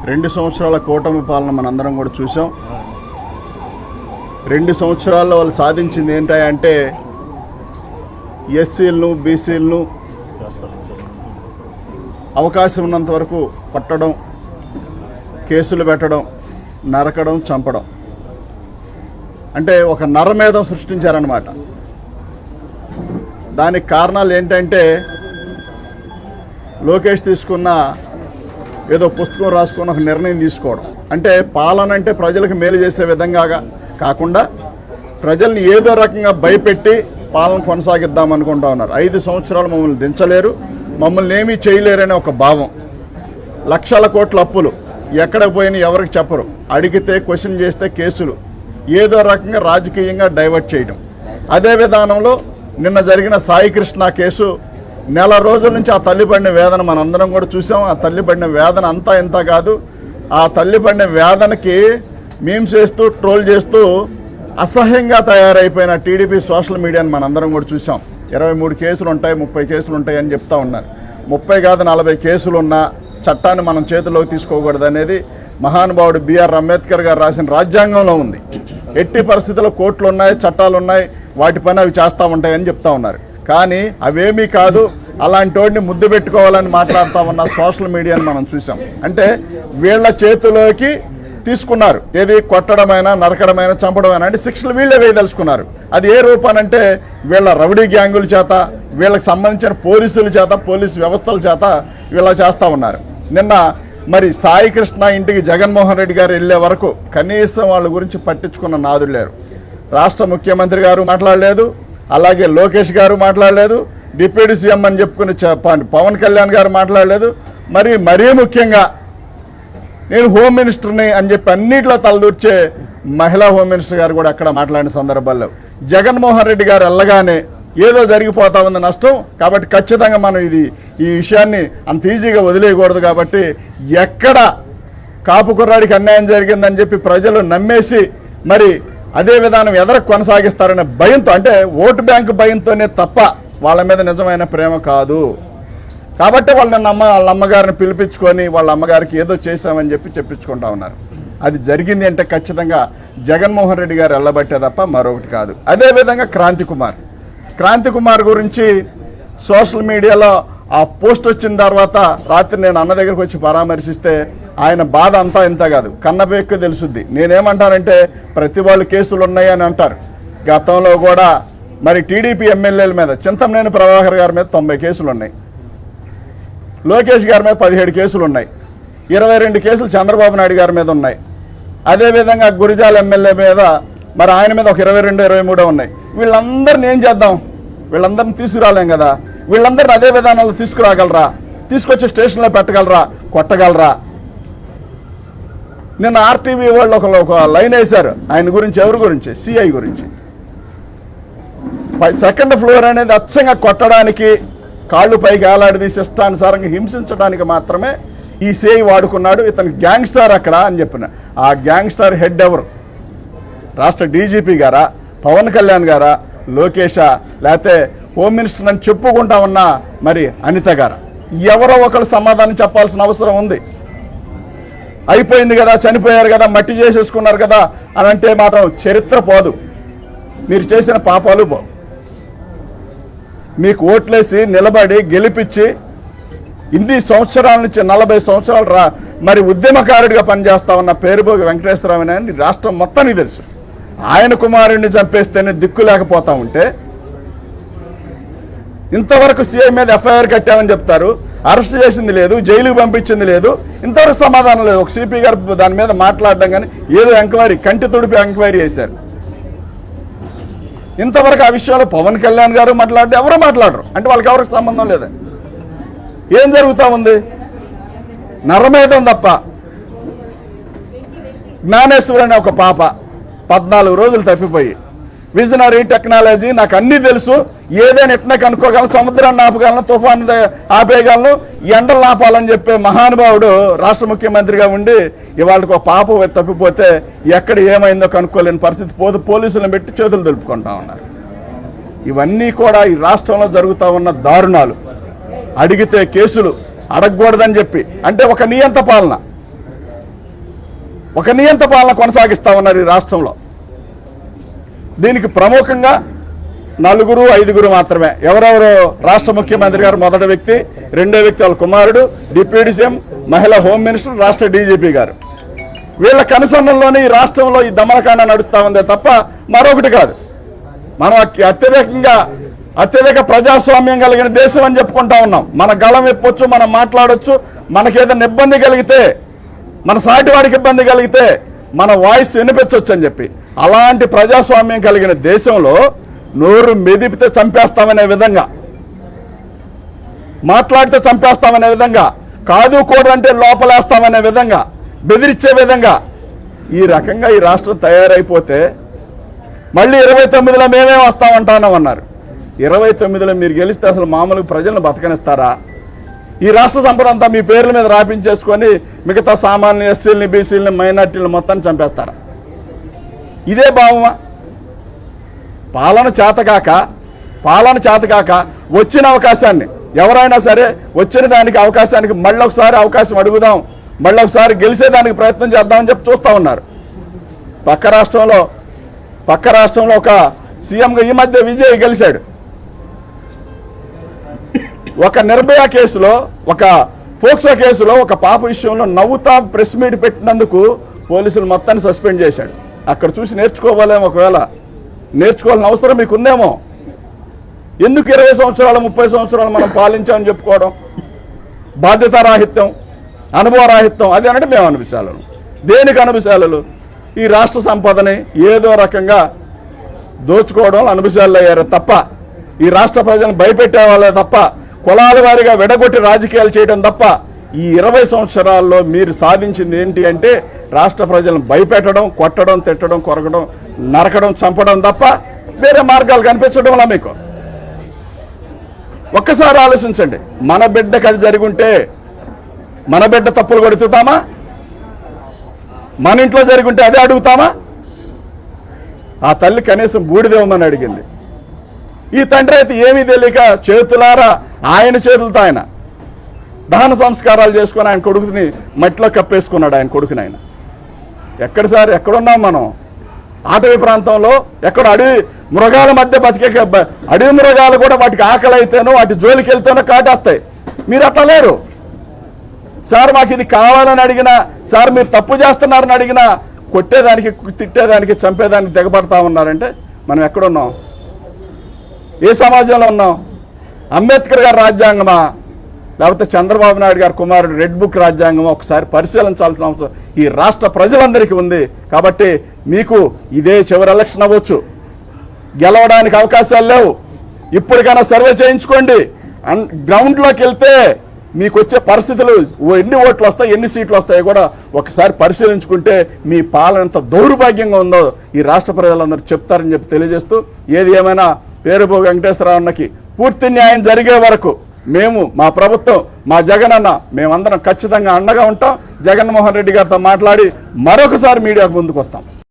2 సంవత్సరాల కూటమి పాలన మనందరం కూడా చూసాం. 2 సంవత్సరాల్లో వాళ్ళు సాధించింది ఏంటంటే ఎస్సీలను బీసీలను అవకాశం ఉన్నంత వరకు కొట్టడం, కేసులు పెట్టడం, నరకడం, చంపడం, అంటే ఒక నరమేధం సృష్టించారన్నమాట. దానికి కారణాలు ఏంటంటే లోకేష్ తీసుకున్న ఏదో పుస్తకం రాసుకున్న ఒక నిర్ణయం తీసుకోవడం, అంటే పాలన అంటే ప్రజలకు మేలు చేసే విధంగా కాకుండా ప్రజల్ని ఏదో రకంగా భయపెట్టి పాలన కొనసాగిద్దాం అనుకుంటా ఉన్నారు. 5 సంవత్సరాలు మమ్మల్ని దించలేరు, మమ్మల్ని ఏమీ చేయలేరనే ఒక భావం. లక్షల కోట్ల అప్పులు ఎక్కడ పోయినా ఎవరికి చెప్పరు, అడిగితే క్వశ్చన్ చేస్తే కేసులు, ఏదో రకంగా రాజకీయంగా డైవర్ట్ చేయడం. అదే విధానంలో నిన్న జరిగిన సాయి కృష్ణ కేసు, నెల రోజుల నుంచి ఆ తల్లి పడిన వేదన మనందరం కూడా చూసాం. ఆ తల్లి పడిన వేదన అంతా ఇంత కాదు. ఆ తల్లి పడిన వేదనకి మీమ్స్ చేస్తూ ట్రోల్ చేస్తూ అసహ్యంగా తయారైపోయిన టీడీపీ సోషల్ మీడియాని మనందరం కూడా చూసాం. 23 కేసులు ఉంటాయి, 30 కేసులు ఉంటాయి అని చెప్తా ఉన్నారు. 30 కాదు 40 కేసులు ఉన్నా చట్టాన్ని మనం చేతిలోకి తీసుకోకూడదు అనేది మహానుభావుడు బిఆర్ అంబేద్కర్ గారు రాసిన రాజ్యాంగంలో ఉంది. ఎట్టి పరిస్థితుల్లో కోర్టులు ఉన్నాయి, చట్టాలు ఉన్నాయి, వాటి పని అవి చేస్తూ ఉంటాయని చెప్తా ఉన్నారు. కానీ అవేమీ కాదు, అలాంటి వాడిని ముద్దు పెట్టుకోవాలని మాట్లాడుతూ ఉన్న సోషల్ మీడియాని మనం చూసాం. అంటే వీళ్ళ చేతిలోకి తీసుకున్నారు, ఏది కొట్టడమైనా, నరకడమైనా, చంపడమైనా, అంటే శిక్షలు వీళ్ళే వేయదలుచుకున్నారు. అది ఏ రూపానంటే వీళ్ళ రౌడీ గ్యాంగుల చేత, వీళ్ళకి సంబంధించిన పోలీసుల చేత, పోలీసు వ్యవస్థల చేత వీళ్ళ చేస్తూ ఉన్నారు. నిన్న మరి సాయి కృష్ణ ఇంటికి జగన్మోహన్ రెడ్డి గారు వెళ్లే వరకు కనీసం వాళ్ళ గురించి పట్టించుకున్న నాదులు లేరు. రాష్ట్ర ముఖ్యమంత్రి గారు మాట్లాడలేదు, అలాగే లోకేష్ గారు మాట్లాడలేదు, డిప్యూటీ సీఎం అని చెప్పుకుని పవన్ కళ్యాణ్ గారు మాట్లాడలేదు. మరీ ముఖ్యంగా నేను హోమ్ మినిస్టర్ని అని చెప్పి అన్నింటిలో తలదూర్చే మహిళా హోమ్ మినిస్టర్ గారు కూడా అక్కడ మాట్లాడిన సందర్భాల్లో జగన్మోహన్ రెడ్డి గారు వెళ్ళగానే ఏదో జరిగిపోతా ఉంది నష్టం, కాబట్టి ఖచ్చితంగా మనం ఈ విషయాన్ని అంత ఈజీగా వదిలేయకూడదు, కాబట్టి ఎక్కడ కాపు కుర్రాడికి అన్యాయం జరిగిందని చెప్పి ప్రజలు నమ్మేసి మరి అదే విధానం ఎదరకు కొనసాగిస్తారనే భయంతో, అంటే ఓటు బ్యాంకు భయంతోనే తప్ప వాళ్ళ మీద నిజమైన ప్రేమ కాదు. కాబట్టి వాళ్ళ అమ్మగారిని పిలిపించుకొని వాళ్ళ అమ్మగారికి ఏదో చేశామని చెప్పి చెప్పించుకుంటా ఉన్నారు. అది జరిగింది అంటే ఖచ్చితంగా జగన్మోహన్ రెడ్డి గారు వెళ్ళబట్టే తప్ప మరొకటి కాదు. అదేవిధంగా క్రాంతి కుమార్ గురించి సోషల్ మీడియాలో ఆ పోస్ట్ వచ్చిన తర్వాత రాత్రి నేను అన్న దగ్గరికి వచ్చి పరామర్శిస్తే ఆయన బాధ అంతా ఇంత కాదు, కన్నబెక్కు తెలుసుద్ది. నేనేమంటానంటే ప్రతి వాళ్ళు కేసులు ఉన్నాయని అంటారు. గతంలో కూడా మరి టీడీపీ ఎమ్మెల్యేల మీద చింతమనేని ప్రభాకర్ గారి మీద 90 కేసులు ఉన్నాయి, లోకేష్ గారి మీద 17 కేసులు ఉన్నాయి, 22 కేసులు చంద్రబాబు నాయుడు గారి మీద ఉన్నాయి. అదేవిధంగా గురిజాల ఎమ్మెల్యే మీద మరి ఆయన మీద ఒక 22, 23 ఉన్నాయి. వీళ్ళందరిని ఏం చేద్దాం? వీళ్ళందరిని తీసుకురాలేం కదా. వీళ్ళందరిని అదే విధానంలో తీసుకురాగలరా? తీసుకొచ్చి స్టేషన్లో పెట్టగలరా? కొట్టగలరా? నిన్న ఆర్టీవీ వాళ్ళు ఒక లైన్ వేశారు ఆయన గురించి. ఎవరి గురించి? సిఐ గురించి. 2nd ఫ్లోర్ అనేది అచ్చంగా కొట్టడానికి, కాళ్ళు పైకి ఏలాడదీసి ఇష్టానుసారంగా హింసించడానికి మాత్రమే ఈ సిఐ వాడుకున్నాడు. ఇతను గ్యాంగ్స్టార్ అక్కడ అని చెప్పిన. ఆ గ్యాంగ్స్టార్ హెడ్ ఎవరు? రాష్ట్ర డీజీపీ గారా, పవన్ కళ్యాణ్ గారా, లోకేషా, లేకపోతే హోమ్ మినిస్టర్ అని చెప్పుకుంటా ఉన్న మరి అనిత గారా? ఎవరో ఒకరు సమాధానం చెప్పాల్సిన అవసరం ఉంది. అయిపోయింది కదా, చనిపోయారు కదా, మట్టి చేసేసుకున్నారు కదా అని అంటే మాత్రం చరిత్ర పోదు, మీరు చేసిన పాపాలు పోవు. మీకు ఓట్లేసి నిలబడి గెలిపించి ఇన్ని సంవత్సరాల నుంచి 40 సంవత్సరాలు మరి ఉద్యమకారుడిగా పనిచేస్తా ఉన్న పేరుబోగి వెంకటేశ్వరరావు అని రాష్ట్రం మొత్తానికి తెలుసు. ఆయన కుమారుడిని చంపేస్తేనే దిక్కు లేకపోతా ఉంటే ఇంతవరకు సీఐ మీద ఎఫ్ఐఆర్ కట్టామని చెప్తారు, అరెస్ట్ చేసింది లేదు, జైలుకు పంపించింది లేదు, ఇంతవరకు సమాధానం లేదు. ఒక సిపి గారు దాని మీద మాట్లాడడం కానీ ఏదో ఎంక్వైరీ, కంటి తుడిపి ఎంక్వైరీ చేశారు. ఇంతవరకు ఆ విషయంలో పవన్ కళ్యాణ్ గారు మాట్లాడితే ఎవరు మాట్లాడరు, అంటే వాళ్ళకి ఎవరికి సంబంధం లేదు. ఏం జరుగుతూ ఉంది? నరమేధం తప్ప. జ్ఞానేశ్వరి అనే ఒక పాప 14 రోజులు తప్పిపోయి, విజనరీ టెక్నాలజీ, నాకు అన్నీ తెలుసు, ఏదైనా ఎట్లా కనుక్కోగలను, సముద్రాన్ని ఆపగలను, తుఫాను ఆపేయగలను, ఎండలు ఆపాలని చెప్పే మహానుభావుడు రాష్ట్ర ముఖ్యమంత్రిగా ఉండి ఇవాళకి ఒక పాప తప్పిపోతే ఎక్కడ ఏమైందో కనుక్కోలేని పరిస్థితి, పోలీసులను పెట్టి చేతులు దులుపుకుంటా ఉన్నారు. ఇవన్నీ కూడా ఈ రాష్ట్రంలో జరుగుతూ ఉన్న దారుణాలు. అడిగితే కేసులు, అడగకూడదని చెప్పి, అంటే ఒక నియంత పాలన. ఒక నియంత పాలన కొనసాగిస్తా ఉన్నారు ఈ రాష్ట్రంలో. దీనికి ప్రముఖంగా 4-5 మాత్రమే. ఎవరెవరు? రాష్ట్ర ముఖ్యమంత్రి గారు మొదటి వ్యక్తి, రెండో వ్యక్తి వాళ్ళ కుమారుడు, డిప్యూటీ సీఎం, మహిళా హోమ్ మినిస్టర్, రాష్ట్ర డీజీపీ గారు. వీళ్ళ కనుసన్నల్లోనే ఈ రాష్ట్రంలో ఈ దమనకాండ నడుస్తా ఉందే తప్ప మరొకటి కాదు. మనం అత్యధిక ప్రజాస్వామ్యం కలిగిన దేశం అని చెప్పుకుంటా ఉన్నాం. మన గళం ఎప్పొచ్చు, మనం మాట్లాడొచ్చు. మనకేదైనా ఇబ్బంది కలిగితే, మన సాటి వాడికి ఇబ్బంది కలిగితే మన వాయిస్ వినిపించవచ్చు అని చెప్పి, అలాంటి ప్రజాస్వామ్యం కలిగిన దేశంలో నోరు మెదిపితే చంపేస్తామనే విధంగా, మాట్లాడితే చంపేస్తామనే విధంగా, కాదు కూడంటే లోపలేస్తామనే విధంగా, బెదిరించే విధంగా ఈ రకంగా ఈ రాష్ట్రం తయారైపోతే మళ్ళీ 29లో మేమే వస్తామంటామన్నారు. 29లో మీరు గెలిస్తే అసలు మామూలుగా ప్రజలను బతకనిస్తారా? ఈ రాష్ట్ర సంపద అంతా మీ పేర్ల మీద రాపించేసుకొని మిగతా సామాన్య ఎస్సీలని, బీసీలని, మైనార్టీలను మొత్తాన్ని చంపేస్తారా? ఇదే భావమా? పాలన చేతకాక వచ్చిన అవకాశాన్ని, ఎవరైనా సరే వచ్చిన దానికి అవకాశానికి మళ్ళొకసారి అవకాశం అడుగుదాం, మళ్ళొకసారి గెలిచేదానికి ప్రయత్నం చేద్దామని చెప్పి చూస్తూ ఉన్నారు. పక్క రాష్ట్రంలో ఒక సీఎంగా ఈ మధ్య విజయ్ గెలిచాడు. ఒక నిర్భయ కేసులో, ఒక పోక్సో కేసులో ఒక పాప విషయంలో నవ్వుతా ప్రెస్ మీట్ పెట్టినందుకు పోలీసులు మొత్తాన్ని సస్పెండ్ చేశాడు. అక్కడ చూసి నేర్చుకోవాలేమో, ఒకవేళ నేర్చుకోవాల్సిన అవసరం మీకు ఉందేమో. ఎందుకు 20 సంవత్సరాలు 30 సంవత్సరాలు మనం పాలించామని చెప్పుకోవడం? బాధ్యతారాహిత్యం, అనుభవరాహిత్యం, అది అంటే మేము అనుభవించాలను. దేనికి అనుభవించాలు? ఈ రాష్ట్ర సంపదని ఏదో రకంగా దోచుకోవడం అనుభవించాలు అయ్యారు తప్ప, ఈ రాష్ట్ర ప్రజలను భయపెట్టే వాళ్ళే తప్ప, కులాల వారీగా విడగొట్టి రాజకీయాలు చేయడం తప్ప, ఈ 20 సంవత్సరాల్లో మీరు సాధించింది ఏంటి అంటే రాష్ట్ర ప్రజలను భయపెట్టడం, కొట్టడం, తిట్టడం, కొరకడం, నరకడం, చంపడం తప్ప వేరే మార్గాలు కనిపించడంలా మీకు. ఒక్కసారి ఆలోచించండి. మన బిడ్డకి అది జరుగుంటే మన బిడ్డ తప్పులు కొడుతామా? మన ఇంట్లో జరుగుంటే అదే అడుగుతామా? ఆ తల్లి కనీసం బూడిదేవమని అడిగింది. ఈ తండ్రి అయితే ఏమీ తెలియక చేతులారా ఆయన చేతులతో ఆయన దహన సంస్కారాలు చేసుకుని ఆయన కొడుకుని మట్టిలో కప్పేసుకున్నాడు. ఆయన కొడుకుని ఆయన ఎక్కడున్నాం మనం? అటవీ ప్రాంతంలో ఎక్కడ అడవి మృగాల మధ్య బతికే అడవి మృగాలు కూడా వాటికి ఆకలి అయితేనో వాటి జోలికి వెళ్తేనో కాటేస్తాయి. మీరు అట్లా లేరు. సార్ మాకు ఇది కావాలని అడిగినా, సార్ మీరు తప్పు చేస్తున్నారని అడిగినా కొట్టేదానికి, తిట్టేదానికి, చంపేదానికి తెగబడతా ఉన్నారంటే మనం ఎక్కడున్నాం? ఏ సమాజంలో ఉన్నాం? అంబేద్కర్ గారి రాజ్యాంగమా, లేకపోతే చంద్రబాబు నాయుడు గారి కుమారుడు రెడ్ బుక్ రాజ్యాంగమా? ఒకసారి పరిశీలించాల్సిన అవసరం ఈ రాష్ట్ర ప్రజలందరికీ ఉంది. కాబట్టి మీకు ఇదే చివరి ఎలక్షన్ అవ్వచ్చు, గెలవడానికి అవకాశాలు లేవు. ఇప్పటికైనా సర్వే చేయించుకోండి. గ్రౌండ్లోకి వెళ్తే మీకు వచ్చే పరిస్థితులు, ఎన్ని ఓట్లు వస్తాయి, ఎన్ని సీట్లు వస్తాయో కూడా ఒకసారి పరిశీలించుకుంటే మీ పాలన ఎంత దౌర్భాగ్యంగా ఉందో ఈ రాష్ట్ర ప్రజలందరూ చెప్తారని చెప్పి తెలియజేస్తూ, ఏది ఏమైనా పేరుబోగు వెంకటేశ్వరరావు అన్నకి పూర్తి న్యాయం జరిగే వరకు మేము, మా ప్రభుత్వం, మా జగన్ అన్న, మేమందరం ఖచ్చితంగా అండగా ఉంటాం. జగన్మోహన్ రెడ్డి గారితో మాట్లాడి మరొకసారి మీడియాకు ముందుకు వస్తాం.